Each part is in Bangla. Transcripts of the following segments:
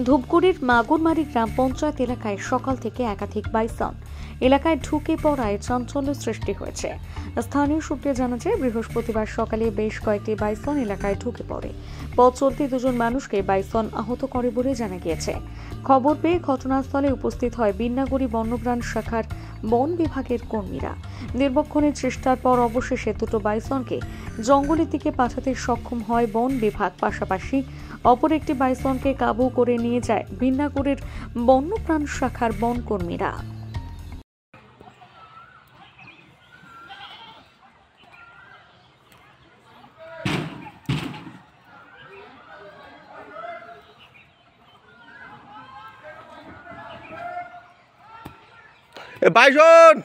ধূপগুড়ির মাগুরমারি গ্রাম পঞ্চায়েত এলাকায় সকাল থেকে একাধিক বাইসন এলাকায় ঢুকে পড়ায় চাঞ্চল্য সৃষ্টি হয়েছে। স্থানীয় সূত্রে জানা যায়, বৃহস্পতিবার সকালে বেশ কয়েকটি বাইসন এলাকায় ঢুকে পড়ে। পথ চলতে দুজন মানুষকে বাইসন আহত করে বলে জানা গিয়েছে। খবর পেয়ে ঘটনাস্থলে উপস্থিত হয় বিন্নাগুড়ি বন্যপ্রাণ শাখার বন বিভাগের কর্মীরা। দীর্ঘক্ষণের চেষ্টার পর অবশেষে দুটো বাইসনকে জঙ্গলের দিকে পাঠাতে সক্ষম হয় বন বিভাগ। পাশাপাশি অপর একটি বাইসনকে কাবু করে নিয়ে যায় বিন্নাগুড়ির বন্যপ্রাণ শাখার বন কর্মীরা। বাইসন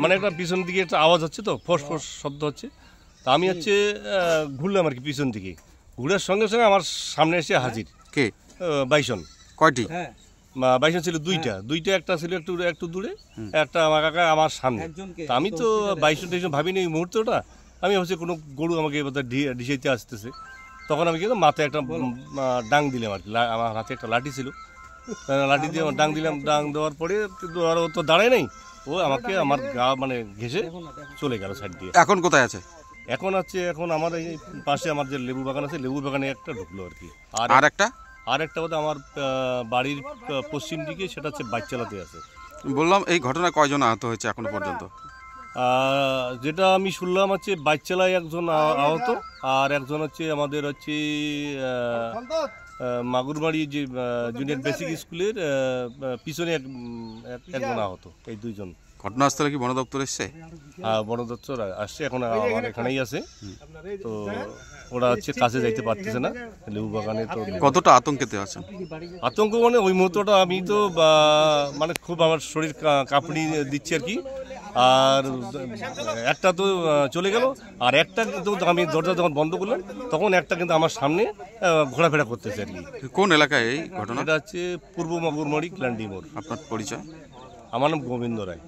মানে একটা পিছন দিকে একটা আওয়াজ হচ্ছে, তো ফস ফস শব্দ হচ্ছে। তা আমি হচ্ছে ঘুরলাম আর কি, পিছন দিকে ঘুরার সঙ্গে সঙ্গে আমার সামনে এসে হাজির কে বাইসন। কয়টি? বাইসন ছিল দুইটা, একটা ছিল একটু দূরে, একটা আমার কাকা আমার সামনে। তা আমি তো বাইসন টাইসন ভাবিনি এই মুহূর্তটা, আমি হচ্ছে কোনো গরু আমাকে ডিসাইতে আসতেছে। তখন আমি কিন্তু মাথায় একটা ডাং দিলাম আর কি, আমার হাতে একটা লাঠি ছিল, লাঠি দিয়ে ডাং দিলাম। ডাং দেওয়ার পরে কিন্তু আর ও তো দাঁড়ায় নাই, ও আমাকে আমার গা মানে ঘেঁষে চলে গেল সাইড দিয়ে। এখন কোথায় আছে? এখন আমার এই পাশে আমার যে লেবু বাগান আছে, লেবু বাগানে একটা ঢুকলো আর কি। আর একটা বোধ আমার বাড়ির পশ্চিম দিকে, সেটা হচ্ছে বাইচালাতে আছে। বললাম, এই ঘটনায় কয়জন আহত হয়েছে এখনো পর্যন্ত? যেটা আমি শুনলাম হচ্ছে বাইচালায় একজন আহত, আর একজন হচ্ছে আমাদের হচ্ছে মাগুরবাড়ি যে জুনিয়র বেসিক স্কুলের পিছনে একজন আহত। এই দুইজন। ঘটনাস্থলে কি বন দপ্তর এসছে? বন দপ্তর আসছে, এখন আমার এখানেই আছে। তো ওরা হচ্ছে কাছে যাইতে পারতেছে না লেবু বাগানে। তো কতটা আতঙ্কেতে আছেন? আতঙ্ক মানে ওই মুহূর্তটা আমি তো মানে খুব আমার শরীর কাঁপুনি দিচ্ছে আর কি। আর একটা তো চলে গেল, আর একটা কিন্তু আমি দরজা যখন বন্ধ করলাম তখন একটা কিন্তু আমার সামনে ঘোরাফেরা করতেছে আর কি। কোন এলাকায় এই ঘটনা? এটা হচ্ছে পূর্ব মাগুরমারি ক্লান্ডি মোড়। আপনার পরিচয়? আমার নাম গোবিন্দ রায়।